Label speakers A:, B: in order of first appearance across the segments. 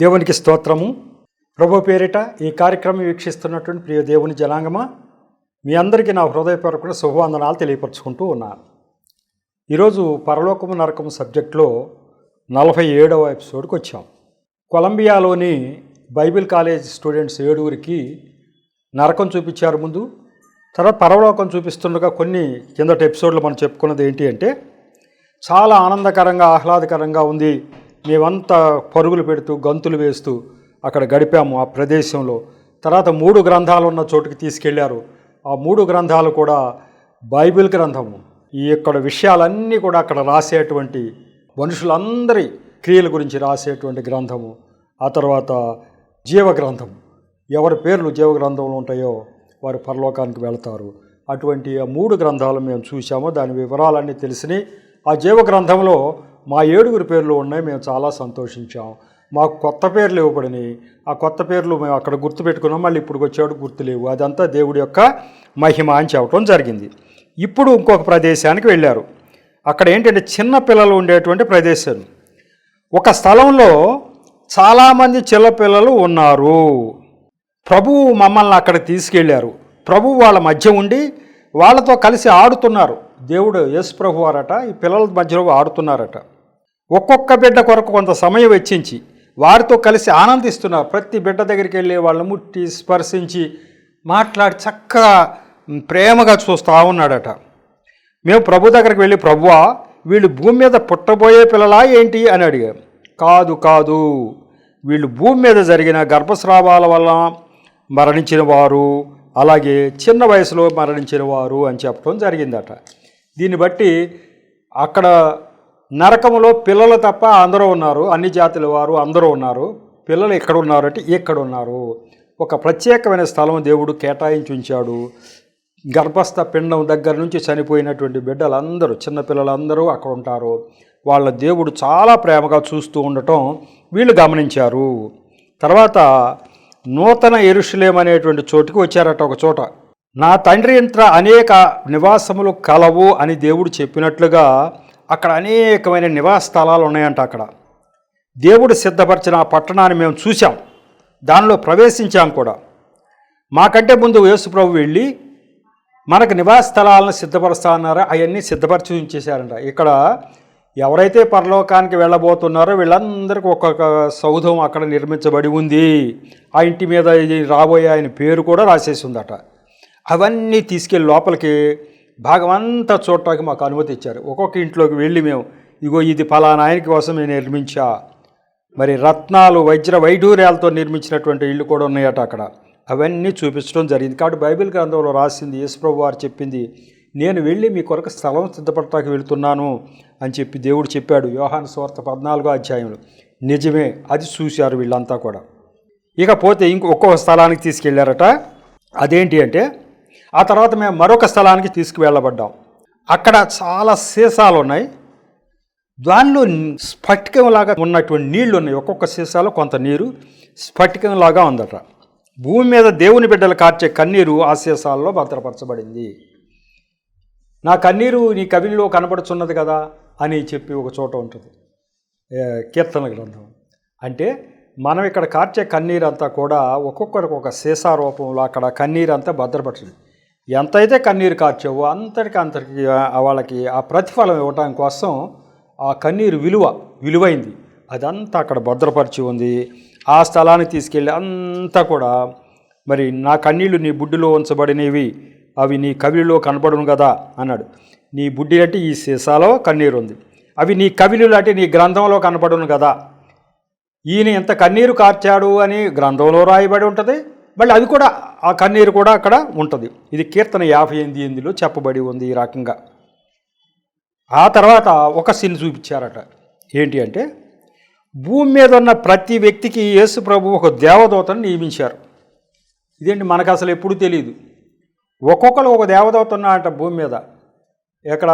A: దేవునికి స్తోత్రము. ప్రభు పేరిట ఈ కార్యక్రమం వీక్షిస్తున్నటువంటి ప్రియ దేవుని జనాంగమా, మీ అందరికీ నా హృదయపూర్వక శుభవందనాలు తెలియపరుచుకుంటూ ఉన్నాను. ఈరోజు పరలోకము నరకము సబ్జెక్టులో 47వ ఎపిసోడ్కి వచ్చాం. కొలంబియాలోని బైబిల్ కాలేజ్ స్టూడెంట్స్ 7 నరకం చూపించారు ముందు, తర్వాత పరలోకం చూపిస్తుండగా కొన్ని కిందటి ఎపిసోడ్లో మనం చెప్పుకున్నది ఏంటి అంటే, చాలా ఆనందకరంగా ఆహ్లాదకరంగా ఉంది. మేమంతా పరుగులు పెడుతూ గంతులు వేస్తూ అక్కడ గడిపాము ఆ ప్రదేశంలో. తర్వాత 3 గ్రంథాలు ఉన్న చోటుకి తీసుకెళ్లారు. ఆ 3 గ్రంథాలు కూడా బైబిల్ గ్రంథము. ఈ ఇక్కడ విషయాలన్నీ కూడా అక్కడ రాసేటువంటి మనుషులందరి క్రియల గురించి రాసేటువంటి గ్రంథము. ఆ తర్వాత జీవ గ్రంథం, ఎవరి పేర్లు జీవ గ్రంథంలో ఉంటాయో వారు పరలోకానికి వెళతారు. అటువంటి ఆ 3 గ్రంథాలు మేము చూసాము. దాని వివరాలన్నీ తెలిసినాయి. ఆ జీవ గ్రంథంలో మా 7 పేర్లు ఉన్నాయి. మేము చాలా సంతోషించాం. మాకు కొత్త పేర్లు ఇవ్వబడినాయి. ఆ కొత్త పేర్లు మేము అక్కడ గుర్తుపెట్టుకున్నాం. మళ్ళీ ఇప్పుడు వచ్చాడు గుర్తులేవు. అదంతా దేవుడి యొక్క మహిమ అని చెప్పడం జరిగింది. ఇప్పుడు ఇంకొక ప్రదేశానికి వెళ్ళారు. అక్కడ ఏంటంటే చిన్న పిల్లలు ఉండేటువంటి ప్రదేశం. ఒక స్థలంలో చాలామంది చిన్నపిల్లలు ఉన్నారు. ప్రభువు మమ్మల్ని అక్కడ తీసుకెళ్ళారు. ప్రభువు వాళ్ళ మధ్య ఉండి వాళ్ళతో కలిసి ఆడుతున్నారు. దేవుడు యేసు ప్రభు వారట ఈ పిల్లల మధ్యలో ఆడుతున్నారట. ఒక్కొక్క బిడ్డ కొరకు కొంత సమయం వెచ్చించి వారితో కలిసి ఆనందిస్తున్నారు. ప్రతి బిడ్డ దగ్గరికి వెళ్ళి వాళ్ళని ముట్టి స్పర్శించి మాట్లాడి చక్కగా ప్రేమగా చూస్తూ ఉన్నాడట. మేము ప్రభు దగ్గరికి వెళ్ళి, ప్రభువా వీళ్ళు భూమి మీద పుట్టబోయే పిల్లలా ఏంటి అని అడిగాం. కాదు, వీళ్ళు భూమి మీద జరిగిన గర్భస్రావాల వల్ల మరణించిన వారు, అలాగే చిన్న వయసులో మరణించిన వారు అని చెప్పడం జరిగిందట. దీన్ని బట్టి అక్కడ నరకములో పిల్లలు తప్ప అందరూ ఉన్నారు. అన్ని జాతుల వారు అందరూ ఉన్నారు. పిల్లలు ఎక్కడ ఉన్నారు అంటే ఇక్కడ ఉన్నారు. ఒక ప్రత్యేకమైన స్థలం దేవుడు కేటాయించి ఉంచాడు. గర్భస్థ పిండం దగ్గర నుంచి చనిపోయినటువంటి బిడ్డలందరూ, చిన్నపిల్లలందరూ అక్కడ ఉంటారు. వాళ్ళ దేవుడు చాలా ప్రేమగా చూస్తూ ఉండటం వీళ్ళు గమనించారు. తర్వాత నూతన యెరూషలేము అనేటువంటి చోటుకి వచ్చారట. ఒక చోట నా తండ్రి ఇంట అనేక నివాసములు కలవు అని దేవుడు చెప్పినట్లుగా అక్కడ అనేకమైన నివాస స్థలాలు ఉన్నాయంట. అక్కడ దేవుడు సిద్ధపరిచిన ఆ పట్టణాన్ని మేము చూసాం, దానిలో ప్రవేశించాం కూడా. మాకంటే ముందు యేసు ప్రభు వెళ్ళి మనకు నివాస స్థలాలను సిద్ధపరుస్తా అన్నారో అవన్నీ సిద్ధపరిచి ఉంచేశారంట. ఇక్కడ ఎవరైతే పరలోకానికి వెళ్ళబోతున్నారో వీళ్ళందరికీ ఒక్కొక్క సౌధం అక్కడ నిర్మించబడి ఉంది. ఆ ఇంటి మీద రాబోయే ఆయన పేరు కూడా రాసేసి ఉందట. అవన్నీ తీసుకెళ్ళి లోపలికి భాగం అంతా చూడటానికి మాకు అనుమతి ఇచ్చారు. ఒక్కొక్క ఇంట్లోకి వెళ్ళి మేము, ఇగో ఇది ఫలానా ఆయన కోసం నేను నిర్మించా, మరి రత్నాలు వజ్ర వైఢూర్యాలతో నిర్మించినటువంటి ఇళ్ళు కూడా ఉన్నాయట అక్కడ. అవన్నీ చూపించడం జరిగింది. కాబట్టి బైబిల్ గ్రంథంలో రాసింది, యేసుప్రభు వారు చెప్పింది, నేను వెళ్ళి మీ కొరకు స్థలం సిద్ధపడటానికి వెళుతున్నాను అని చెప్పి దేవుడు చెప్పాడు. యోహాను సువార్త 14వ అధ్యాయంలో. నిజమే, అది చూశారు వీళ్ళంతా కూడా. ఇకపోతే ఒక్కొక్క స్థలానికి తీసుకెళ్లారట. అదేంటి అంటే, ఆ తర్వాత మేము మరొక స్థలానికి తీసుకువెళ్ళబడ్డాం. అక్కడ చాలా సీసాలు ఉన్నాయి. దానిలో స్ఫటికంలాగా ఉన్నటువంటి నీళ్లు ఉన్నాయి. ఒక్కొక్క సీసాలో కొంత నీరు స్ఫటికంలాగా ఉందట. భూమి మీద దేవుని బిడ్డలు కార్చే కన్నీరు ఆ సీసాల్లో భద్రపరచబడింది. నా కన్నీరు నీ కవిలో కనబడుచున్నది కదా అని చెప్పి ఒక చోట ఉంటుంది కీర్తన గ్రంథం. అంటే మనం ఇక్కడ కార్చే కన్నీరు అంతా కూడా ఒక్కొక్కరికి ఒక సీసా రూపంలో అక్కడ కన్నీరు అంతా భద్రపరచింది. ఎంతైతే కన్నీరు కార్చావో అంతటికి వాళ్ళకి ఆ ప్రతిఫలం ఇవ్వటం కోసం ఆ కన్నీరు విలువైంది. అదంతా అక్కడ భద్రపరిచి ఉంది. ఆ స్థలానికి తీసుకెళ్ళి అంతా కూడా, మరి నా కన్నీళ్ళు నీ బుడ్డిలో ఉంచబడినవి, అవి నీ కవిలిలో కనబడును కదా అన్నాడు. నీ బుడ్డి అంటే ఈ సీసాలో కన్నీరు ఉంది, అవి నీ కవిలు అంటే నీ గ్రంథంలో కనబడును కదా. ఈయన ఎంత కన్నీరు కార్చాడు అని గ్రంథంలో రాయబడి ఉంటుంది. మళ్ళీ అది కూడా, ఆ కన్నీరు కూడా అక్కడ ఉంటుంది. ఇది కీర్తన 58:8లో చెప్పబడి ఉంది ఈ రకంగా. ఆ తర్వాత ఒక సీన్ చూపించారట. ఏంటి అంటే, భూమి మీద ఉన్న ప్రతి వ్యక్తికి యేసు ప్రభు ఒక దేవదూతను నియమించారు. ఇదేంటి మనకు అసలు ఎప్పుడు తెలియదు. ఒక్కొక్కరు ఒక దేవదూత ఉన్నాడట భూమి మీద. ఎక్కడ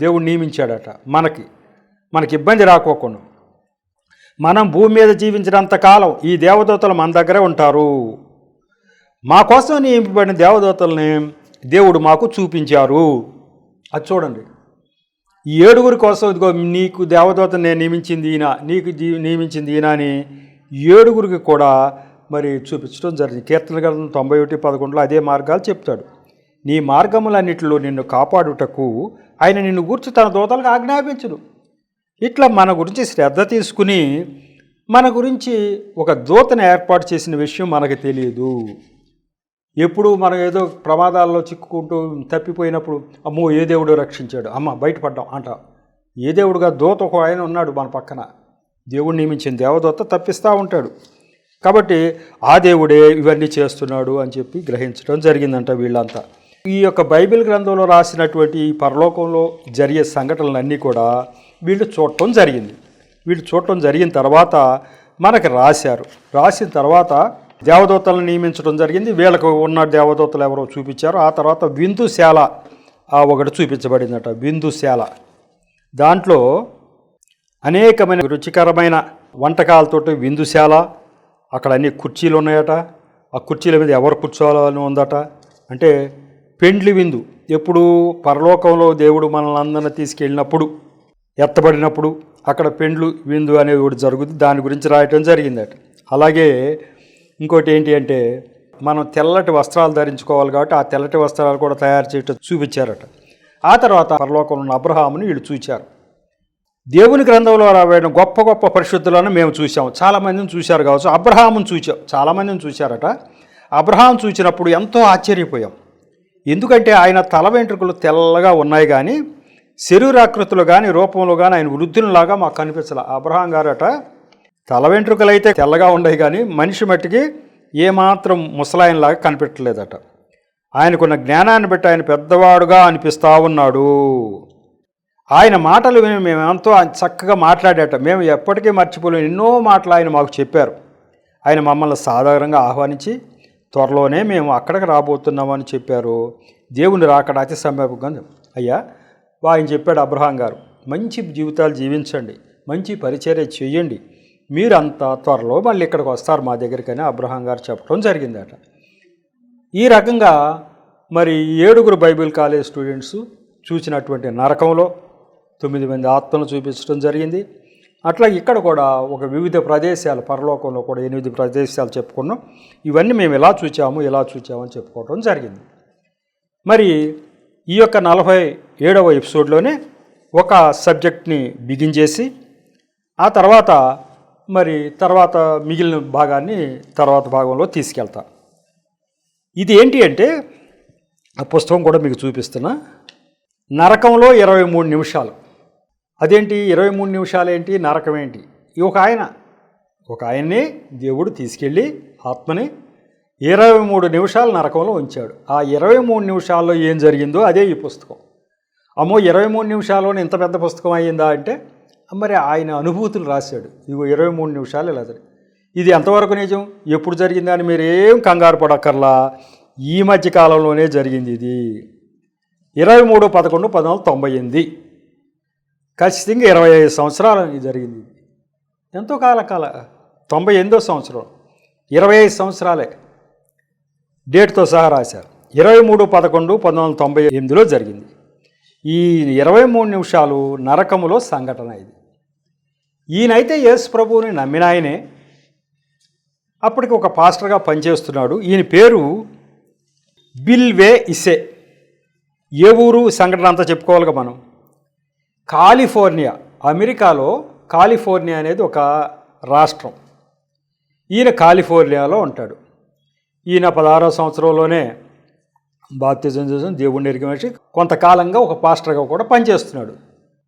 A: దేవుడు నియమించాడట. మనకి ఇబ్బంది రాకోకుండా మనం భూమి మీద జీవించినంత కాలం ఈ దేవదూతలు మన దగ్గరే ఉంటారు. మా కోసం నియమింపబడిన దేవదూతల్ని దేవుడు మాకు చూపించారు. అది చూడండి. ఈ 7 కోసం ఇదిగో నీకు దేవదూతను నేను నియమించింది ఈయన, నీకు నియమించింది ఈయన అని ఏడుగురికి కూడా మరి చూపించడం జరిగింది. కీర్తన గ్రంథం 91:11 అదే మార్గాలు చెప్తాడు. నీ మార్గములన్నిటిలో నిన్ను కాపాడుటకు ఆయన నిన్ను గూర్చి తన దూతలకు ఆజ్ఞాపించును. ఇట్లా మన గురించి శ్రద్ధ తీసుకుని మన గురించి ఒక దూతను ఏర్పాటు చేసిన విషయం మనకు తెలియదు. ఎప్పుడు మనం ఏదో ప్రమాదాల్లో చిక్కుకుంటూ తప్పిపోయినప్పుడు అమ్మో ఏ దేవుడు రక్షించాడు, అమ్మ బయటపడ్డాం అంట. ఏ దేవుడుగా దూత ఒక ఆయన ఉన్నాడు మన పక్కన. దేవుడు నియమించిన దేవదూత తప్పిస్తూ ఉంటాడు. కాబట్టి ఆ దేవుడే ఇవన్నీ చేస్తున్నాడు అని చెప్పి గ్రహించడం జరిగిందంట వీళ్ళంతా. ఈ యొక్క బైబిల్ గ్రంథంలో రాసినటువంటి ఈ పరలోకంలో జరిగే సంఘటనలన్నీ కూడా వీళ్ళు చూడటం జరిగింది. వీళ్ళు చూడటం జరిగిన తర్వాత మనకు రాసిన తర్వాత దేవదూతలను నియమించడం జరిగింది. వీళ్ళకు ఉన్న దేవదూతలు ఎవరో చూపించారు. ఆ తర్వాత విందుశాల ఒకటి చూపించబడిందట. విందుశాల దాంట్లో అనేకమైన రుచికరమైన వంటకాలతోటి విందుశాల. అక్కడ అన్ని కుర్చీలు ఉన్నాయట. ఆ కుర్చీల మీద ఎవరు కూర్చోవాలని ఉందట. అంటే పెండ్లి విందు. ఎప్పుడు పరలోకంలో దేవుడు మనల్ని అందరిని తీసుకెళ్ళినప్పుడు, ఎత్తబడినప్పుడు అక్కడ పెండ్లు విందు అనేది ఒకటి జరుగుతుంది. దాని గురించి రాయటం జరిగిందట. అలాగే ఇంకోటి ఏంటి అంటే మనం తెల్లటి వస్త్రాలు ధరించుకోవాలి కాబట్టి ఆ తెల్లటి వస్త్రాలు కూడా తయారు చేయటం చూపించారట. ఆ తర్వాత పరలోకంలో ఉన్న అబ్రహాముని వీళ్ళు చూశారు. దేవుని గ్రంథంలో రాబడిన గొప్ప గొప్ప పరిశుద్ధులను మేము చూసాం. చాలామందిని చూశారు కావచ్చు. అబ్రహాముని చూసాం, చాలామందిని చూశారట. అబ్రహాం చూసినప్పుడు ఎంతో ఆశ్చర్యపోయాం. ఎందుకంటే ఆయన తల వెంట్రుకలు తెల్లగా ఉన్నాయి కానీ శరీరాకృతిలో కానీ రూపంలో కానీ ఆయన వృద్ధునిలాగా మాకు కనిపించాల. అబ్రహాం గారట తల వెంట్రుకలు అయితే తెల్లగా ఉన్నాయి కానీ మనిషి మట్టికి ఏమాత్రం ముసలాయనలాగా కనిపెట్టలేదట. ఆయనకున్న జ్ఞానాన్ని బట్టి ఆయన పెద్దవాడుగా అనిపిస్తూ ఉన్నాడు. ఆయన మాటలు విని మేము ఎంతో చక్కగా మాట్లాడేట. మేము ఎప్పటికీ మర్చిపోలేము. ఎన్నో మాటలు ఆయన మాకు చెప్పారు. ఆయన మమ్మల్ని సాధారణంగా ఆహ్వానించి త్వరలోనే మేము అక్కడికి రాబోతున్నామని చెప్పారు. దేవుని రాకడ అతి సమీపంగా. అయ్యా ఆయన చెప్పాడు అబ్రహాం గారు, మంచి జీవితాలు జీవించండి, మంచి పరిచర్య చేయండి, మీరంతా త్వరలో మళ్ళీ ఇక్కడికి వస్తారు మా దగ్గరికని అబ్రహాం గారు చెప్పడం జరిగిందట. ఈ రకంగా మరి 7 బైబిల్ కాలేజ్ స్టూడెంట్స్ చూసినటువంటి నరకంలో 9 మంది ఆత్మలను చూపించడం జరిగింది. అట్లా ఇక్కడ కూడా ఒక వివిధ ప్రదేశాలు, పరలోకంలో కూడా 8 ప్రదేశాలు చెప్పుకున్నాం. ఇవన్నీ మేము ఇలా చూచామని చెప్పుకోవడం జరిగింది. మరి ఈ యొక్క 47వ ఎపిసోడ్లోనే ఒక సబ్జెక్ట్ని బిగిన్ చేసి ఆ తర్వాత మిగిలిన భాగాన్ని తర్వాత భాగంలో తీసుకెళ్తా. ఇది ఏంటి అంటే ఆ పుస్తకం కూడా మీకు చూపిస్తున్నా. నరకంలో 23 నిమిషాలు. అదేంటి 23 నిమిషాలు ఏంటి, నరకం ఏంటి? ఒక ఆయన్ని దేవుడు తీసుకెళ్ళి ఆత్మని 23 నిమిషాలు నరకంలో ఉంచాడు. ఆ 23 నిమిషాల్లో ఏం జరిగిందో అదే ఈ పుస్తకం. అమ్మో 23 నిమిషాల్లోనే ఇంత పెద్ద పుస్తకం అయ్యిందా అంటే మరి ఆయన అనుభూతులు రాశాడు. ఇగో 23 నిమిషాలు ఇలా జరిగింది. ఇది ఎంతవరకు నిజం, ఎప్పుడు జరిగిందని మీరు ఏం కంగారు పడక్కర్లా. ఈ మధ్య కాలంలోనే జరిగింది. ఇది 23/11/1998 ఖచ్చితంగా 25 సంవత్సరాలు జరిగింది. ఎంతో కాల 98వ సంవత్సరం 25 సంవత్సరాలే డేట్తో సహా రాశారు. 23/11/1998లో జరిగింది. ఈ 23 నిమిషాలు నరకములో సంఘటన ఇది. ఈయనైతే యేసు ప్రభువుని నమ్మిన ఆయనే. అప్పటికి ఒక పాస్టర్గా పనిచేస్తున్నాడు. ఈయన పేరు బిల్వే ఇసే. ఏ ఊరు సంఘటన అంతా చెప్పుకోవాలిగా మనం. కాలిఫోర్నియా, అమెరికాలో కాలిఫోర్నియా అనేది ఒక రాష్ట్రం. ఈయన కాలిఫోర్నియాలో ఉంటాడు. ఈయన 16వ సంవత్సరంలోనే బాప్తిజం చేసిన దేవుడిని ఎరిగిన మనిషి. కొంతకాలంగా ఒక పాస్టర్గా కూడా పనిచేస్తున్నాడు.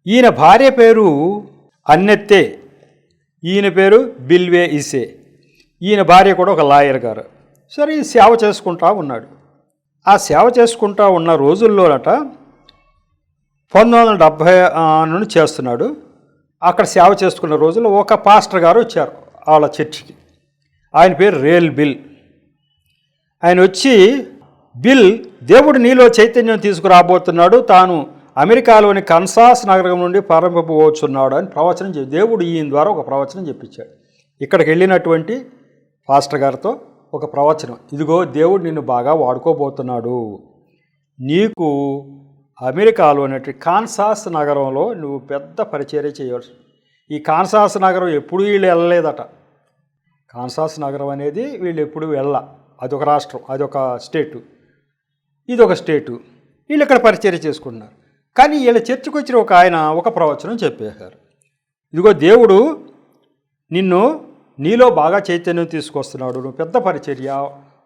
A: ఈయన భార్య పేరు అన్నెత్తే, ఈయన పేరు బిల్వే ఇసే. ఈయన భార్య కూడా ఒక లాయర్ గారు. సరే ఈ సేవ చేసుకుంటా ఉన్నాడు. ఆ సేవ చేసుకుంటా ఉన్న రోజుల్లోనట 1970 నుండి చేస్తున్నాడు. అక్కడ సేవ చేసుకున్న రోజుల్లో ఒక పాస్టర్ గారు వచ్చారు వాళ్ళ చర్చికి. ఆయన పేరు రేల్ బిల్. ఆయన వచ్చి, బిల్, దేవుడు నీలో చైతన్యం తీసుకురాబోతున్నాడు, తాను అమెరికాలోని కన్సాస్ నగరం నుండి ప్రారంభింపబోతున్నాడు అని ప్రవచనం దేవుడు ఈయన ద్వారా ఒక ప్రవచనం చెప్పించాడు. ఇక్కడికి వెళ్ళినటువంటి పాస్టర్ గారితో ఒక ప్రవచనం, ఇదిగో దేవుడు నిన్ను బాగా వాడుకోబోతున్నాడు, నీకు అమెరికాలోని కాన్సాస్ నగరంలో నువ్వు పెద్ద పరిచర్య చేయవచ్చు. ఈ కాన్సాస్ నగరం ఎప్పుడు వీళ్ళు వెళ్ళలేదట. కాన్సాస్ నగరం అనేది వీళ్ళు ఎప్పుడు అదొక రాష్ట్రం, అదొక స్టేటు, ఇదొక స్టేటు. వీళ్ళు ఇక్కడ పరిచర్య చేసుకుంటున్నారు. కానీ వీళ్ళ చర్చకు వచ్చిన ఒక ఆయన ఒక ప్రవచనం చెప్పేశారు. ఇదిగో దేవుడు నీలో బాగా చైతన్యం తీసుకొస్తున్నాడు, నువ్వు పెద్ద పరిచర్య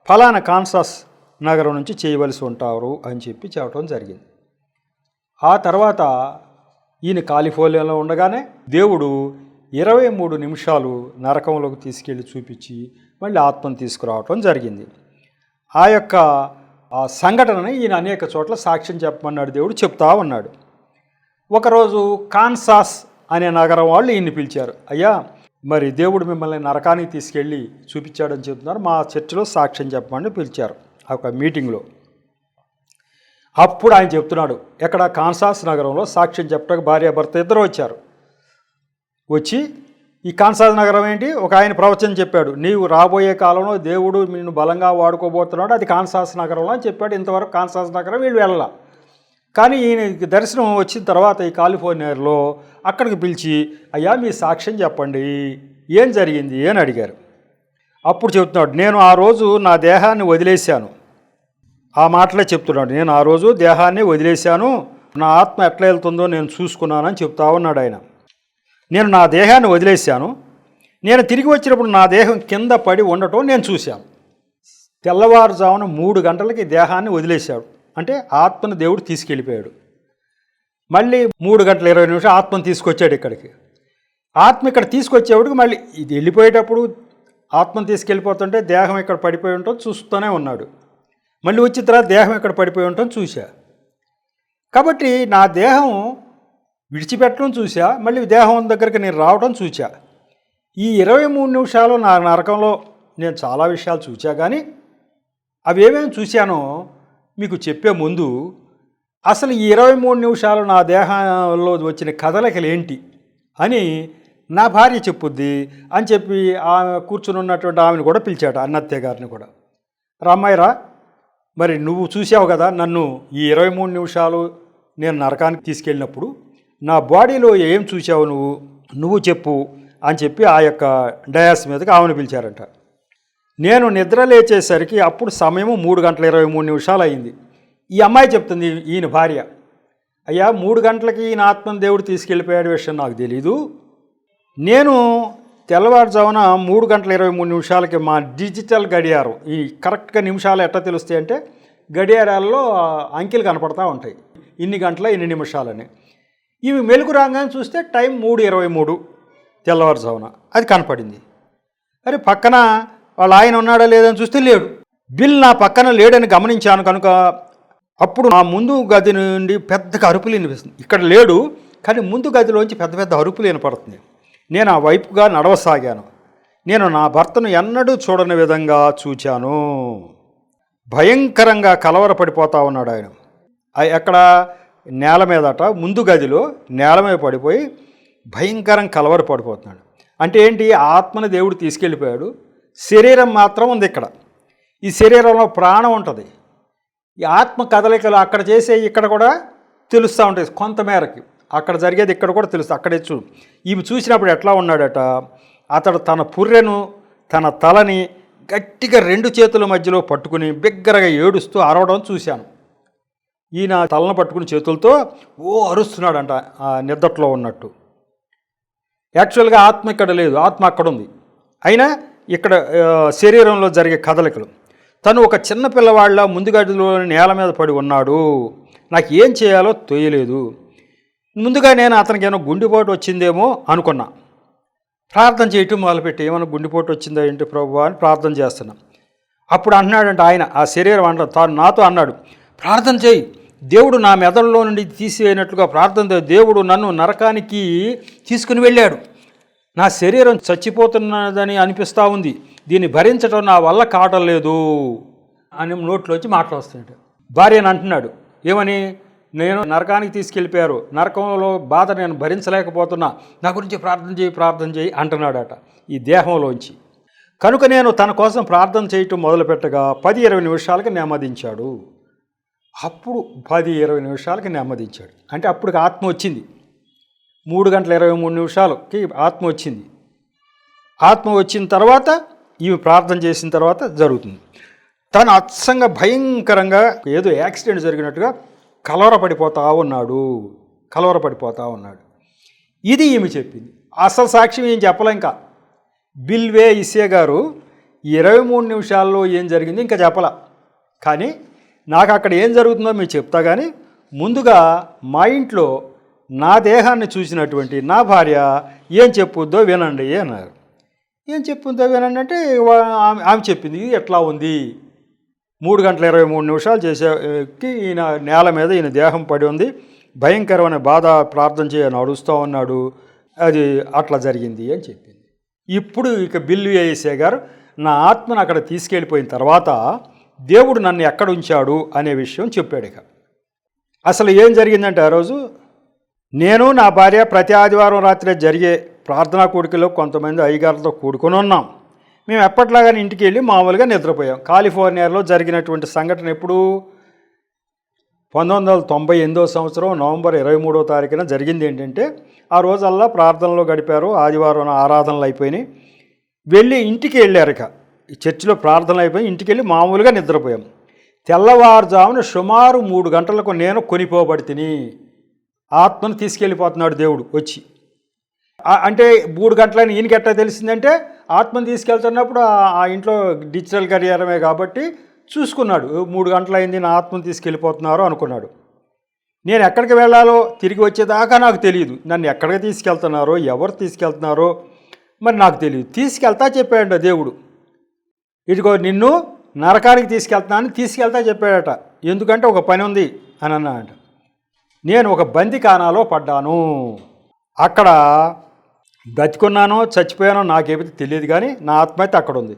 A: ఫలానా కాన్సాస్ నగరం నుంచి చేయవలసి ఉంటారు అని చెప్పడం జరిగింది. ఆ తర్వాత ఈయన కాలిఫోర్నియాలో ఉండగానే దేవుడు 23 నిమిషాలు నరకంలోకి తీసుకెళ్ళి చూపించి మళ్ళీ ఆత్మను తీసుకురావటం జరిగింది. ఆ యొక్క సంఘటనని ఈయన అనేక చోట్ల సాక్ష్యం చెప్పమన్నాడు, దేవుడు చెప్తా ఉన్నాడు. ఒకరోజు కాన్సాస్ అనే నగరం వాళ్ళు ఈయన్ని పిలిచారు. అయ్యా, మరి దేవుడు మిమ్మల్ని నరకానికి తీసుకెళ్ళి చూపించాడని చెప్తున్నారు, మా చర్చిలో సాక్ష్యం చెప్పమని పిలిచారు ఒక మీటింగ్లో. అప్పుడు ఆయన చెప్తున్నాడు, ఎక్కడ కాన్సాస్ నగరంలో సాక్ష్యం చెప్పడానికి భార్యాభర్త ఇద్దరు వచ్చారు. వచ్చి ఈ కాన్సాస్ నగరం ఏంటి, ఒక ఆయన ప్రవచనం చెప్పాడు, నీవు రాబోయే కాలంలో దేవుడు నిన్ను బలంగా వాడుకోబోతున్నాడు, అది కాన్సాస్ నగరంలో అని చెప్పాడు. ఇంతవరకు కాన్సాస్ నగరం వీళ్ళు వెళ్ళాల. కానీ ఈయన దర్శనం వచ్చిన తర్వాత ఈ కాలిఫోర్నియాలో అక్కడికి పిలిచి, అయ్యా మీ సాక్ష్యం చెప్పండి, ఏం జరిగింది అని అడిగారు. అప్పుడు చెప్తున్నాడు, నేను ఆ రోజు నా దేహాన్ని వదిలేశాను. ఆ మాటలే చెప్తున్నాడు, నేను ఆ రోజు దేహాన్ని వదిలేశాను, నా ఆత్మ ఎట్లా వెళ్తుందో నేను చూసుకున్నానని చెప్తా ఉన్నాడు ఆయన. నేను నా దేహాన్ని వదిలేశాను, నేను తిరిగి వచ్చినప్పుడు నా దేహం కింద పడి ఉండటం నేను చూశాను. తెల్లవారుజామున 3 గంటలకి దేహాన్ని వదిలేశాడు, అంటే ఆత్మను దేవుడు తీసుకెళ్ళిపోయాడు. మళ్ళీ 3:20 ఆత్మను తీసుకొచ్చాడు ఇక్కడికి. ఆత్మ ఇక్కడ తీసుకొచ్చేవాడికి మళ్ళీ ఇది వెళ్ళిపోయేటప్పుడు ఆత్మను తీసుకెళ్ళిపోతుంటే దేహం ఇక్కడ పడిపోయి ఉండటం చూస్తూనే ఉన్నాడు. మళ్ళీ వచ్చిన తర్వాత దేహం ఇక్కడ పడిపోయి ఉండటం చూశా. కాబట్టి నా దేహం విడిచిపెట్టడం చూశా, మళ్ళీ దేహం దగ్గరికి నేను రావడం చూశా. ఈ 23 నిమిషాలు నా నరకంలో నేను చాలా విషయాలు చూశా. కానీ అవి ఏమేమి చూశానో మీకు చెప్పే ముందు అసలు ఈ 23 నిమిషాలు నా దేహంలో వచ్చిన కదలికలు ఏంటి అని నా భార్య చెప్పుద్ది అని చెప్పి ఆమె కూర్చుని ఉన్నటువంటి ఆమెను కూడా పిలిచాట, అన్నత్తయ్య గారిని కూడా. రామ్మాయిరా, మరి నువ్వు చూసావు కదా నన్ను ఈ 23 నిమిషాలు నేను నరకానికి తీసుకెళ్ళినప్పుడు, నా బాడీలో ఏం చూసావు నువ్వు చెప్పు అని చెప్పి ఆ యొక్క డయాస్ మీదకి ఆమెను పిలిచారంట. నేను నిద్ర లేచేసరికి అప్పుడు సమయం 3:23 అయింది. ఈ అమ్మాయి చెప్తుంది, ఈయన భార్య, అయ్యా 3 గంటలకి ఈయన ఆత్మను దేవుడు తీసుకెళ్ళిపోయాడు విషయం నాకు తెలీదు. నేను తెల్లవారుజామున 3:23 మా డిజిటల్ గడియారం, ఈ కరెక్ట్గా నిమిషాలు ఎట్లా తెలుస్తాయి అంటే గడియారాల్లో అంకెలు కనపడతా ఉంటాయి, ఇన్ని గంటల ఇన్ని నిమిషాలని. ఇవి మెలకు రాగానే చూస్తే టైం 3:23 తెల్లవారుజామున అది కనపడింది. అరే పక్కన వాళ్ళ ఆయన ఉన్నాడా లేదని చూస్తే లేడు. బిల్ నా పక్కన లేడని గమనించాను కనుక అప్పుడు నా ముందు గది నుండి పెద్దగా అరుపులు వినిపిస్తుంది. ఇక్కడ లేడు కానీ ముందు గదిలోంచి పెద్ద పెద్ద అరుపులు వినపడుతుంది. నేను ఆ వైపుగా నడవసాగాను. నేను నా భర్తను ఎన్నడూ చూడని విధంగా చూచాను. భయంకరంగా కలవరపడిపోతా ఉన్నాడు ఆయన. ఎక్కడ నేల మీదట, ముందు గదిలో నేల మీద పడిపోయి భయంకరంగా కలవరపడిపోతున్నాడు. అంటే ఏంటి, ఆత్మని దేవుడు తీసుకెళ్ళిపోయాడు, శరీరం మాత్రం ఉంది ఇక్కడ. ఈ శరీరంలో ప్రాణం ఉంటుంది. ఈ ఆత్మ కదలికలు అక్కడ చేసే ఇక్కడ కూడా తెలుస్తూ ఉంటాయి కొంతమేరకి. అక్కడ జరిగేది ఇక్కడ కూడా తెలుస్తుంది. అక్కడే ఈమె చూసినప్పుడు ఎట్లా ఉన్నాడట, అతడు తన పుర్రెను తన తలని గట్టిగా 2 చేతుల మధ్యలో పట్టుకుని బిగ్గరగా ఏడుస్తూ అరవడం చూశాను. ఈయన తలను పట్టుకుని చేతులతో అరుస్తున్నాడంట ఆ నిద్రలో ఉన్నట్టు. యాక్చువల్గా ఆత్మ ఇక్కడ లేదు, ఆత్మ అక్కడ ఉంది. అయినా ఇక్కడ శరీరంలో జరిగే కదలికలు. తను ఒక చిన్న పిల్లవాళ్ళ ముందు గదిలో నేల మీద పడి ఉన్నాడు. నాకు ఏం చేయాలో తోయలేదు. ముందుగా నేను అతనికి ఏమైనా గుండెపోటు వచ్చిందేమో అనుకున్నా. ప్రార్థన చేయటం మొదలుపెట్టి ఏమైనా గుండెపోటు వచ్చిందా ఏంటి ప్రభువా అని ప్రార్థన చేస్తున్నా. అప్పుడు అంటున్నాడంటే ఆయన, ఆ శరీరం అంటాడు, తాను నాతో అన్నాడు, ప్రార్థన చేయి, దేవుడు నా మెదడులో నుండి తీసివేయనట్లుగా ప్రార్థన చేయి, దేవుడు నన్ను నరకానికి తీసుకుని వెళ్ళాడు, నా శరీరం చచ్చిపోతున్నదని అనిపిస్తూ ఉంది, దీన్ని భరించడం నా వల్ల కావటం లేదు అని నోట్లోంచి మాటలు వస్తున్నాడు. భార్యని అంటున్నాడు, ఏమని, నేను నరకానికి తీసుకెళ్ళిపోయారు, నరకంలో బాధ నేను భరించలేకపోతున్నా, నా గురించి ప్రార్థన చేయి అంటున్నాడట ఈ దేహంలోంచి. కనుక నేను తన కోసం ప్రార్థన చేయటం మొదలుపెట్టగా 10-20 నిమిషాలకి నెమ్మదించాడు. అప్పుడు 10-20 నిమిషాలకి నెమ్మదించాడు. అంటే అప్పటికి ఆత్మ వచ్చింది. 3:23 ఆత్మ వచ్చింది. ఆత్మ వచ్చిన తర్వాత ఈమె ప్రార్థన చేసిన తర్వాత జరుగుతుంది. తను అచ్చంగా భయంకరంగా ఏదో యాక్సిడెంట్ జరిగినట్టుగా కలవరపడిపోతూ ఉన్నాడు. ఇది ఈమె చెప్పింది. అసలు సాక్ష్యం ఏం చెప్పలే. ఇంకా బిల్వే ఇసే గారు 23 నిమిషాల్లో ఏం జరిగింది ఇంకా చెప్పలా. కానీ నాకు అక్కడ ఏం జరుగుతుందో మీకు చెప్తా. కానీ ముందుగా మా ఇంట్లో నా దేహాన్ని చూసినటువంటి నా భార్య ఏం చెప్పుద్దో వినండి అన్నారు. ఏం చెప్పుద్దో వినండి అంటే ఆమె చెప్పింది, ఇది ఎట్లా ఉంది, 3 గంటల 23 నిమిషాలు చేసేకి ఈయన నేల మీద ఈయన దేహం పడి ఉంది, భయంకరమైన బాధ, ప్రార్థన చేయని అడుస్తూ ఉన్నాడు, అది అట్లా జరిగింది అని చెప్పింది. ఇప్పుడు ఇక బిల్లు వేసే గారు నా ఆత్మను అక్కడ తీసుకెళ్ళిపోయిన తర్వాత దేవుడు నన్ను ఎక్కడ ఉంచాడు అనే విషయం చెప్పాడు. ఇక అసలు ఏం జరిగిందంటే ఆ రోజు నేను నా భార్య ప్రతి ఆదివారం రాత్రి జరిగే ప్రార్థనా కూడికలో కొంతమంది అయ్యగారులతో కూడుకొని ఉన్నాం. మేము ఎప్పట్లాగానే ఇంటికి వెళ్ళి మామూలుగా నిద్రపోయాం. కాలిఫోర్నియాలో జరిగినటువంటి సంఘటన ఎప్పుడు 1998 సంవత్సరం నవంబర్ 23వ తారీఖున జరిగింది. ఏంటంటే ఆ రోజల్లా ప్రార్థనలో గడిపారు, ఆదివారం ఆరాధనలు అయిపోయినాయి, వెళ్ళి ఇంటికి వెళ్ళారు. ఇక చర్చిలో ప్రార్థనలు అయిపోయి ఇంటికి వెళ్ళి మామూలుగా నిద్రపోయాం. తెల్లవారుజామున సుమారు 3 గంటలకు నేను కొనిపోబడి తిని ఆత్మను తీసుకెళ్ళిపోతున్నాడు దేవుడు వచ్చి. అంటే 3 గంటలని ఈయనకి ఎట్లా తెలిసిందంటే ఆత్మను తీసుకెళ్తున్నప్పుడు ఆ ఇంట్లో డిజిటల్ గడియారమే కాబట్టి చూసుకున్నాడు. 3 గంటలైంది, నా ఆత్మను తీసుకెళ్ళిపోతున్నారు అనుకున్నాడు. నేను ఎక్కడికి వెళ్ళాలో తిరిగి వచ్చేదాకా నాకు తెలియదు. నన్ను ఎక్కడికి తీసుకెళ్తున్నారో, ఎవరు తీసుకెళ్తున్నారో మరి నాకు తెలియదు. తీసుకెళ్తా చెప్పాడు దేవుడు. ఇదిగో నిన్ను నరకానికి తీసుకెళ్తా చెప్పాడట. ఎందుకంటే ఒక పని ఉంది అని అన్నాడు. నేను ఒక బందిఖానాలో పడ్డాను, అక్కడ బతికున్నానో చచ్చిపోయానో నాకేమైతే తెలియదు, కానీ నా ఆత్మ అయితే అక్కడ ఉంది.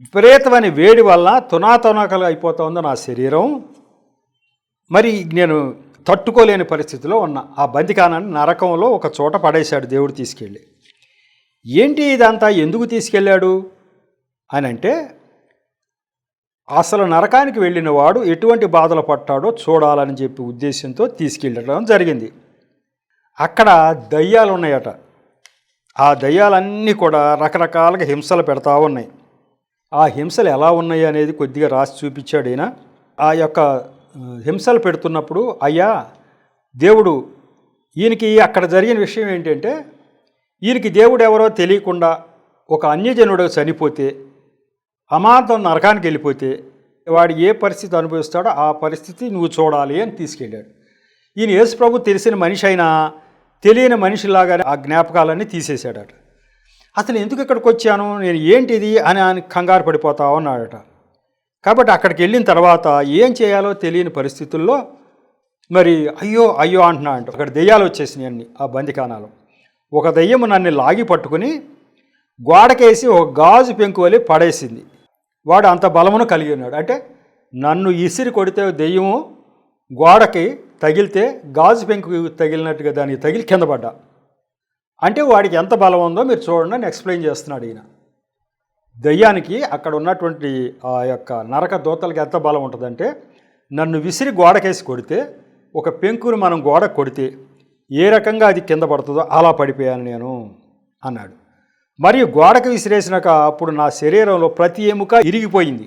A: విపరీతమైన వేడి వల్ల తునాతునాకలు అయిపోతుంది నా శరీరం. మరి నేను తట్టుకోలేని పరిస్థితిలో ఉన్నా. ఆ బందిఖానాన్ని నరకంలో ఒక చోట పడేశాడు దేవుడు తీసుకెళ్ళి. ఏంటి ఇదంతా ఎందుకు తీసుకెళ్ళాడు అని అంటే, అసలు నరకానికి వెళ్ళిన వాడు ఎటువంటి బాధలు పట్టాడో చూడాలని చెప్పి ఉద్దేశంతో తీసుకెళ్ళడం జరిగింది. అక్కడ దయ్యాలు ఉన్నాయట. ఆ దయ్యాలన్నీ కూడా రకరకాలుగా హింసలు పెడతా ఉన్నాయి. ఆ హింసలు ఎలా ఉన్నాయి అనేది కొద్దిగా రాసి చూపించాడు ఈయన. ఆ యొక్క హింసలు పెడుతున్నప్పుడు అయ్యా దేవుడు ఈయనకి అక్కడ జరిగిన విషయం ఏంటంటే, ఈయనకి దేవుడు ఎవరో తెలియకుండా ఒక అన్యజనుడు చనిపోతే, అమాంతం నరకానికి వెళ్ళిపోతే వాడు ఏ పరిస్థితి అనుభవిస్తాడో ఆ పరిస్థితి నువ్వు చూడాలి అని తీసుకెళ్ళాడు. ఈయన యేసు ప్రభు తెలిసిన మనిషి అయినా తెలియని మనిషిలాగానే ఆ జ్ఞాపకాలన్నీ తీసేశాడట. అసలు ఎందుకు ఇక్కడికి వచ్చాను, నేను ఏంటిది అని కంగారు పడిపోతా ఉన్నాడట. కాబట్టి అక్కడికి వెళ్ళిన తర్వాత ఏం చేయాలో తెలియని పరిస్థితుల్లో మరి అయ్యో అంటున్నాడు. అక్కడ దెయ్యాలు వచ్చేసినాయి అన్ని ఆ బందిఖానాలో. ఒక దెయ్యము నన్ను లాగి పట్టుకుని గోడకేసి ఒక గాజు పెంకు వలి పడేసింది. వాడు అంత బలమును కలిగి ఉన్నాడు. అంటే నన్ను ఇసిరి కొడితే దెయ్యము గోడకి తగిలితే గాజు పెంకు తగిలినట్టుగా దానికి తగిలి కింద పడ్డా. అంటే వాడికి ఎంత బలం ఉందో మీరు చూడండి అని ఎక్స్ప్లెయిన్ చేస్తున్నాడు ఈయన. దయ్యానికి అక్కడ ఉన్నటువంటి ఆ యొక్క నరక దూతలకి ఎంత బలం ఉంటుందంటే, నన్ను విసిరి గోడకేసి కొడితే, ఒక పెంకును మనం గోడ కొడితే ఏ రకంగా అది కింద పడుతుందో అలా పడిపోయాను నేను అన్నాడు. మరియు గోడకు విసిరేసినాక అప్పుడు నా శరీరంలో ప్రతి ఎముక ఇరిగిపోయింది,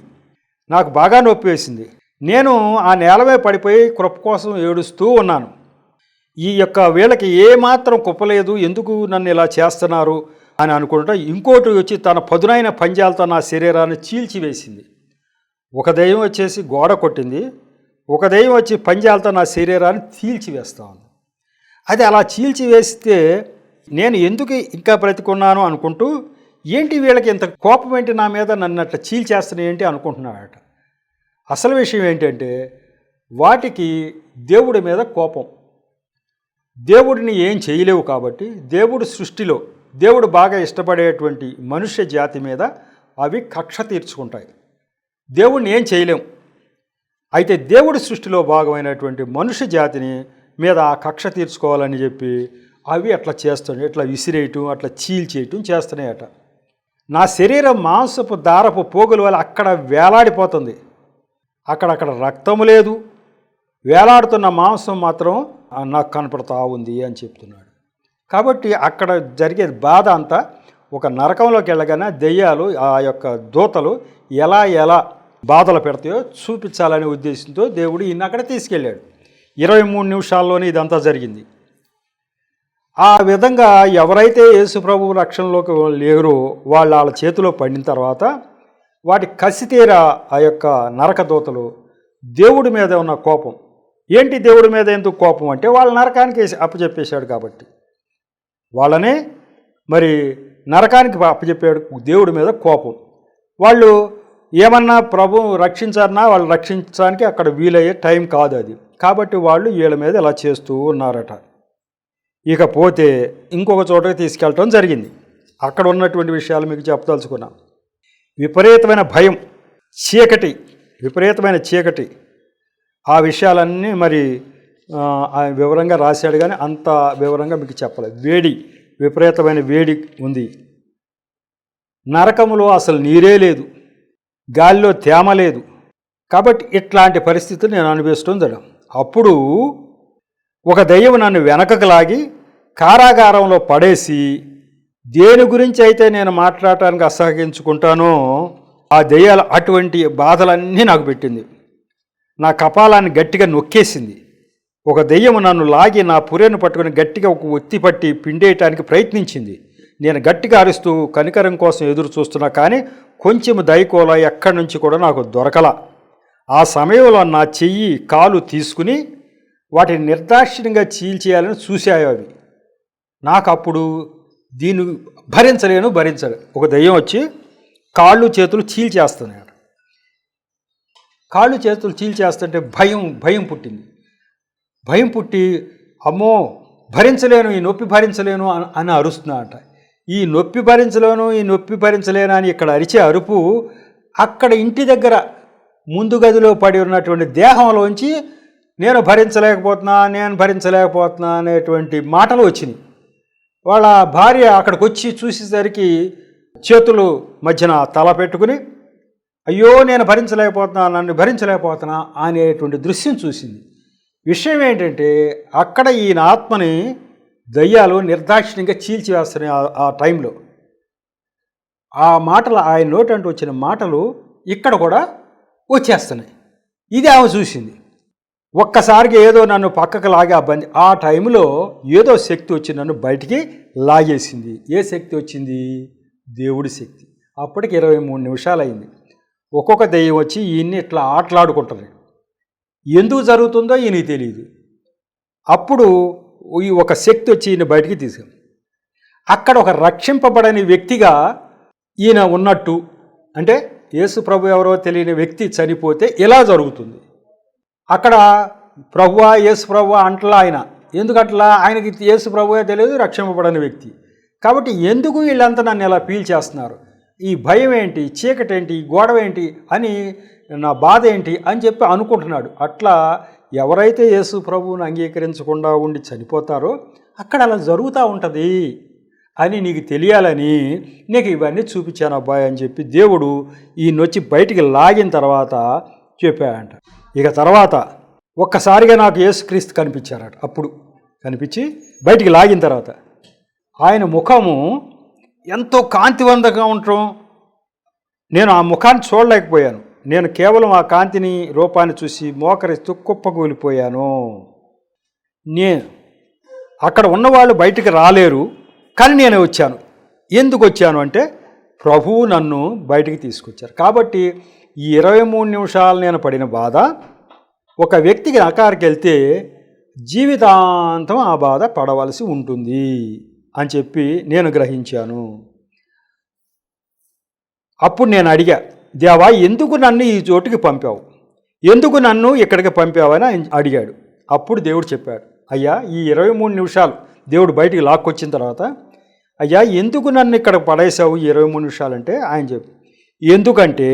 A: నాకు బాగా నొప్పి వేసింది. నేను ఆ నేలమే పడిపోయి కృప కోసం ఏడుస్తూ ఉన్నాను. ఈ యొక్క వీళ్ళకి ఏమాత్రం కుప్పలేదు, ఎందుకు నన్ను ఇలా చేస్తున్నారు అని అనుకుంటా ఇంకోటి వచ్చి తన పదునైన పంజాలతో నా శరీరాన్ని చీల్చివేసింది. ఒక దెయ్యం వచ్చేసి గోడ కొట్టింది, ఒక దెయ్యం వచ్చి పంజాలతో నా శరీరాన్ని చీల్చివేస్తా ఉంది. అది అలా చీల్చివేస్తే నేను ఎందుకు ఇంకా బ్రతికున్నాను అనుకుంటూ, ఏంటి వీళ్ళకి ఇంత కోపం ఏంటి నా మీద, నన్ను అట్లా చీల్చేస్తున్నాయి ఏంటి అనుకుంటున్నాడట. అసలు విషయం ఏంటంటే వాటికి దేవుడి మీద కోపం. దేవుడిని ఏం చేయలేవు కాబట్టి దేవుడు సృష్టిలో దేవుడు బాగా ఇష్టపడేటువంటి మనుష్య జాతి మీద అవి కక్ష తీర్చుకుంటాయి. దేవుడిని ఏం చేయలేము. అయితే దేవుడి సృష్టిలో భాగమైనటువంటి మనుష్య జాతిని మీద ఆ కక్ష తీర్చుకోవాలని చెప్పి అవి అట్లా చేస్తున్నాయి, ఇట్లా విసిరేయటం, అట్లా చీల్చేయటం చేస్తున్నాయట. నా శరీరం మాంసపు దారపు పోగుల వల్ల అక్కడ వేలాడిపోతుంది. అక్కడక్కడ రక్తము లేదు, వేలాడుతున్న మాంసం మాత్రం నాకు కనపడుతూ ఉంది అని చెప్తున్నాడు. కాబట్టి అక్కడ జరిగే బాధ అంతా ఒక నరకంలోకి వెళ్ళగానే దెయ్యాలు ఆ యొక్క దూతలు ఎలా బాధలు పెడతాయో చూపించాలనే ఉద్దేశంతో దేవుడు ఈయన అక్కడ తీసుకెళ్ళాడు. 23 నిమిషాల్లోనే ఇదంతా జరిగింది. ఆ విధంగా ఎవరైతే యేసుప్రభు రక్షణలోకి లేరో వాళ్ళ చేతిలో పడిన తర్వాత వాటి కసితీర ఆ యొక్క నరక దూతలు దేవుడి మీద ఉన్న కోపం, ఏంటి దేవుడి మీద ఎందుకు కోపం అంటే వాళ్ళ నరకానికి అప్పచెప్పేశాడు కాబట్టి, వాళ్ళనే మరి నరకానికి అప్పచెప్పాడు దేవుడి మీద కోపం. వాళ్ళు ఏమన్నా ప్రభు రక్షించారన్నా వాళ్ళు రక్షించడానికి అక్కడ వీలయ్యే టైం కాదు అది, కాబట్టి వాళ్ళు వీళ్ళ మీద ఇలా చేస్తూ ఉన్నారట. ఇకపోతే ఇంకొక చోటకి తీసుకెళ్ళటం జరిగింది. అక్కడ ఉన్నటువంటి విషయాలు మీకు చెప్పదలుచుకున్నాం. విపరీతమైన భయం, విపరీతమైన చీకటి, ఆ విషయాలన్నీ మరి వివరంగా రాశాడు, కానీ అంత వివరంగా మీకు చెప్పలేదు. విపరీతమైన వేడి ఉంది. నరకములో అసలు నీరే లేదు, గాలిలో తేమ లేదు. కాబట్టి ఇట్లాంటి పరిస్థితులు నేను అనుభవిస్తుంది. అప్పుడు ఒక దెయ్యం నన్ను వెనకకు లాగి కారాగారంలో పడేసి, దేని గురించి అయితే నేను మాట్లాడటానికి అసహగించుకుంటానో ఆ దెయ్యాలు అటువంటి బాధలన్నీ నాకు పెట్టింది. నా కపాలాన్ని గట్టిగా నొక్కేసింది. ఒక దెయ్యం నన్ను లాగి నా పుర్రెను పట్టుకుని గట్టిగా ఒక ఒత్తి పట్టి పిండేయటానికి ప్రయత్నించింది. నేను గట్టిగా అరుస్తూ కనికరం కోసం ఎదురు చూస్తున్నా, కానీ కొంచెం దయకోల ఎక్కడి నుంచి కూడా నాకు దొరకల. ఆ సమయంలో నా చెయ్యి కాలు తీసుకుని వాటిని నిర్దాక్షిణ్యంగా చీల్చేయాలని చూశాయి అవి. నాకు అప్పుడు దీన్ని భరించలేను. ఒక దెయ్యం వచ్చి కాళ్ళు చేతులు చీల్చేస్తున్నాడు. కాళ్ళు చేతులు చీల్చేస్తుంటే భయం పుట్టింది. భయం పుట్టి అమ్మో భరించలేను, ఈ నొప్పి భరించలేను అని అరుస్తున్నాడట. ఈ నొప్పి భరించలేను అని ఇక్కడ అరిచే అరుపు అక్కడ ఇంటి దగ్గర ముందు గదిలో పడి ఉన్నటువంటి దేహంలోంచి నేను భరించలేకపోతున్నా అనేటువంటి మాటలు వచ్చినాయి. వాళ్ళ భార్య అక్కడికి వచ్చి చూసేసరికి చేతులు మధ్యన తల పెట్టుకుని, అయ్యో నన్ను భరించలేకపోతున్నా అనేటువంటి దృశ్యం చూసింది. విషయం ఏంటంటే అక్కడ ఈయన ఆత్మని దయ్యాలు నిర్దాక్షిణ్యంగా చీల్చివేస్తున్నాయి. ఆ టైంలో ఆ మాటలు, ఆయన నోటంటూ వచ్చిన మాటలు ఇక్కడ కూడా వచ్చేస్తున్నాయి. ఇది ఆమె చూసింది. ఒక్కసారిగా ఏదో నన్ను పక్కకు లాగి ఆ టైంలో ఏదో శక్తి వచ్చి నన్ను బయటికి లాగేసింది. ఏ శక్తి వచ్చింది? దేవుడి శక్తి. అప్పటికి 23 నిమిషాలు అయింది. ఒక్కొక్క దెయ్యం వచ్చి ఈయన్ని ఇట్లా ఆటలాడుకుంటుంది. ఎందుకు జరుగుతుందో ఈయనకి తెలియదు. అప్పుడు ఈ ఒక శక్తి వచ్చి ఈయన బయటికి తీసుకెళ్ళి అక్కడ ఒక రక్షింపబడని వ్యక్తిగా ఈయన ఉన్నట్టు, అంటే యేసు ప్రభు ఎవరో తెలియని వ్యక్తి చనిపోతే ఇలా జరుగుతుంది. అక్కడ ప్రభువా యేసు ప్రభువా అంటలా ఆయన. ఎందుకట్లా? ఆయనకి యేసు ప్రభువే తెలియదు, రక్షింపబడని వ్యక్తి. కాబట్టి ఎందుకు వీళ్ళంతా నన్ను ఇలా ఫీల్ చేస్తున్నారు? ఈ భయం ఏంటి, చీకటి ఏంటి, గొడవ ఏంటి అని, నా బాధ ఏంటి అని చెప్పి అనుకుంటున్నాడు. అట్లా ఎవరైతే యేసు ప్రభువుని అంగీకరించకుండా ఉండి చనిపోతారో అక్కడ అలా జరుగుతూ ఉంటుంది అని నీకు తెలియాలని నీకు ఇవన్నీ చూపించాను అబ్బాయి అని చెప్పి దేవుడు ఈయనొచ్చి బయటికి లాగిన తర్వాత చెప్పాడంట. ఇక తర్వాత ఒక్కసారిగా నాకు యేసుక్రీస్తు కనిపించారట. అప్పుడు కనిపించి బయటికి లాగిన తర్వాత ఆయన ముఖము ఎంతో కాంతివంతంగా ఉండటం, నేను ఆ ముఖాన్ని చూడలేకపోయాను. నేను కేవలం ఆ కాంతిని రూపాన్ని చూసి మోకరిస్తూ కుప్పకూలిపోయాను. నేను అక్కడ ఉన్నవాళ్ళు బయటికి రాలేరు, కానీ నేను వచ్చాను. ఎందుకు వచ్చాను అంటే ప్రభువు నన్ను బయటికి తీసుకొచ్చారు. కాబట్టి ఈ 23 నిమిషాలు నేను పడిన బాధ ఒక వ్యక్తికి నకారికి వెళ్తే జీవితాంతం ఆ బాధ పడవలసి ఉంటుంది అని చెప్పి నేను గ్రహించాను. అప్పుడు నేను అడిగా, దేవా ఎందుకు నన్ను ఈ చోటుకి పంపావు, ఎందుకు నన్ను ఇక్కడికి పంపావని అడిగాడు. అప్పుడు దేవుడు చెప్పాడు, అయ్యా ఈ 23 నిమిషాలు దేవుడు బయటికి లాక్కొచ్చిన తర్వాత, అయ్యా ఎందుకు నన్ను ఇక్కడ పడేసావు 23 నిమిషాలంటే ఆయన చెప్పు, ఎందుకంటే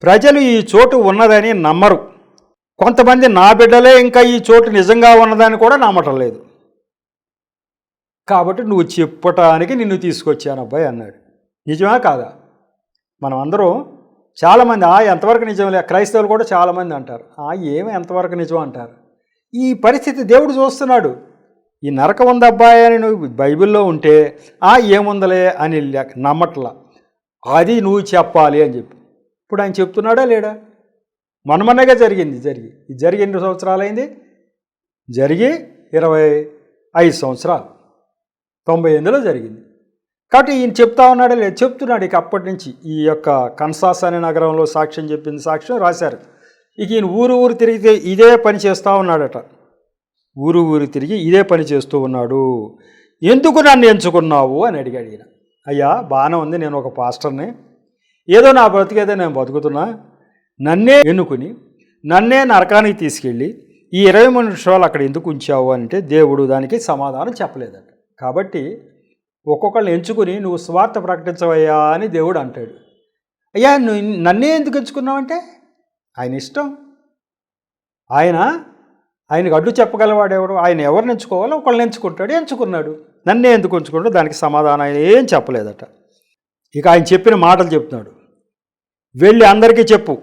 A: ప్రజలు ఈ చోటు ఉన్నదని నమ్మరు. కొంతమంది నా బిడ్డలే ఇంకా ఈ చోటు నిజంగా ఉన్నదని కూడా నమ్మటం లేదు. కాబట్టి నువ్వు చెప్పటానికి నిన్ను తీసుకొచ్చాను అబ్బాయి అన్నాడు. నిజమా కాదా? మనం అందరం చాలామంది ఎంతవరకు నిజంలే, క్రైస్తవులు కూడా చాలామంది అంటారు ఏమి ఎంతవరకు నిజం అంటారు. ఈ పరిస్థితి దేవుడు చూస్తున్నాడు. ఈ నరకం ఉంది అబ్బాయి అని నువ్వు బైబిల్లో ఉంటే ఏముందలే అని నమ్మట్లా, అది నువ్వు చెప్పాలి అని చెప్పి ఇప్పుడు ఆయన చెప్తున్నాడా లేడా? మనమన్నగా జరిగి ఎన్ని సంవత్సరాలైంది? జరిగి 25 సంవత్సరాలు, 98లో జరిగింది. కాబట్టి ఈయన చెప్తా ఉన్నాడే లేదు? చెప్తున్నాడు. ఇక అప్పటి నుంచి ఈ యొక్క కన్సాస్ అనే నగరంలో సాక్ష్యం చెప్పింది, సాక్ష్యం రాశారు. ఇక ఈయన ఊరు తిరిగితే ఇదే పని చేస్తూ ఉన్నాడట. ఊరు తిరిగి ఇదే పని చేస్తూ ఉన్నాడు. ఎందుకు నన్ను ఎంచుకున్నావు అని అడిగాడు ఈయన. అయ్యా బాగానే ఉంది, నేను ఒక పాస్టర్ని, ఏదో నా బ్రతికేదో నేను బతుకుతున్నా, నన్నే ఎన్నుకుని నన్నే నరకానికి తీసుకెళ్ళి ఈ 20 నిమిషాలు అక్కడ ఎందుకు ఉంచావు అంటే దేవుడు దానికి సమాధానం చెప్పలేదట. కాబట్టి ఒక్కొక్కళ్ళని ఎంచుకుని నువ్వు స్వార్థ ప్రకటించవయ్యా అని దేవుడు అంటాడు. అయ్యా నువ్వు నన్నే ఎందుకు ఎంచుకున్నావంటే ఆయన ఇష్టం. ఆయనకు అడ్డు చెప్పగలవాడెవడు? ఆయన ఎవరిని ఎంచుకోవాలో ఒకళ్ళని ఎంచుకున్నాడు. నన్నే ఎందుకు ఎంచుకుంటాడో దానికి సమాధానం ఆయన ఏం చెప్పలేదట. ఇక ఆయన చెప్పిన మాటలు చెప్తున్నాడు. వెళ్ళి అందరికీ చెప్పు,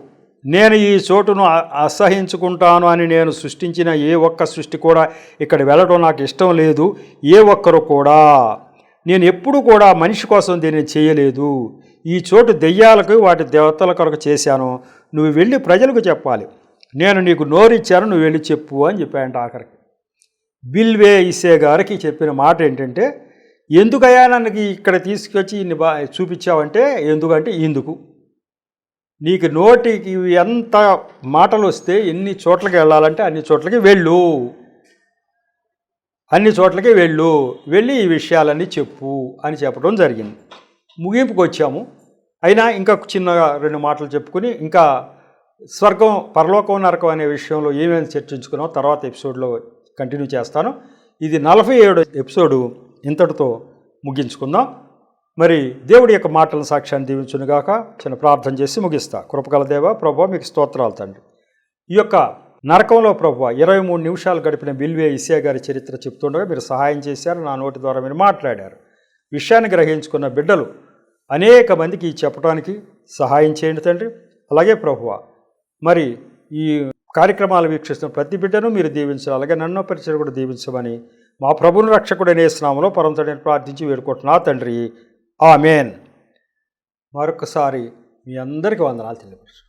A: నేను ఈ చోటును అసహించుకుంటాను అని నేను సృష్టించిన ఏ ఒక్క సృష్టి కూడా ఇక్కడ వెళ్ళడం నాకు ఇష్టం లేదు. ఏ ఒక్కరు కూడా, నేను ఎప్పుడు కూడా మనిషి కోసం దీన్ని చేయలేదు. ఈ చోటు దెయ్యాలకు వాటి దేవతల కొరకు చేశాను. నువ్వు వెళ్ళి ప్రజలకు చెప్పాలి. నేను నీకు నోరిచ్చాను, నువ్వు వెళ్ళి చెప్పు అని చెప్పాయంట. ఆఖరికి బిల్వే ఇసే గారికి చెప్పిన మాట ఏంటంటే, ఎందుకయ్యా నన్ను ఇక్కడ తీసుకొచ్చి ఇన్ని చూపించావంటే, ఎందుకంటే ఇందుకు నీకు నోటికి ఎంత మాటలు వస్తే ఎన్ని చోట్లకి వెళ్ళాలంటే అన్ని చోట్లకి వెళ్ళి ఈ విషయాలన్నీ చెప్పు అని చెప్పడం జరిగింది. ముగింపుకు వచ్చాము. అయినా ఇంకా చిన్నగా 2 మాటలు చెప్పుకుని ఇంకా స్వర్గం, పరలోకం, నరకం అనే విషయంలో ఏమేమి చర్చించుకున్నాం తర్వాత ఎపిసోడ్లో కంటిన్యూ చేస్తాను. ఇది 47వ ఎపిసోడు, ఇంతటితో ముగించుకుందాం. మరి దేవుడి యొక్క మాటలను సాక్ష్యాన్ని దీవించునుగాక. చిన్న ప్రార్థన చేసి ముగిస్తా. కృపగల దేవ ప్రభువా, మీకు స్తోత్రాలు తండ్రి. ఈ యొక్క నరకంలో ప్రభువా 23 నిమిషాలు గడిపిన బిల్వే ఇసే గారి చరిత్ర చెప్తుండగా మీరు సహాయం చేశారు. నా నోటి ద్వారా మీరు మాట్లాడారు. విషయాన్ని గ్రహించుకున్న బిడ్డలు అనేక మందికి చెప్పడానికి సహాయం చేయండి తండ్రి. అలాగే ప్రభువా, మరి ఈ కార్యక్రమాలు వీక్షిస్తున్న ప్రతి బిడ్డను మీరు దీవించాలి. అలాగే నన్ను పరిచయం కూడా దీవించమని మా ప్రభుని రక్షకుడనే నామములో పరమతండ్రిని ప్రార్థించి వేడుకుంటున్నా తండ్రి. ఆమేన్. మరొకసారి మీ అందరికీ వందనాలు తెలియపరచు.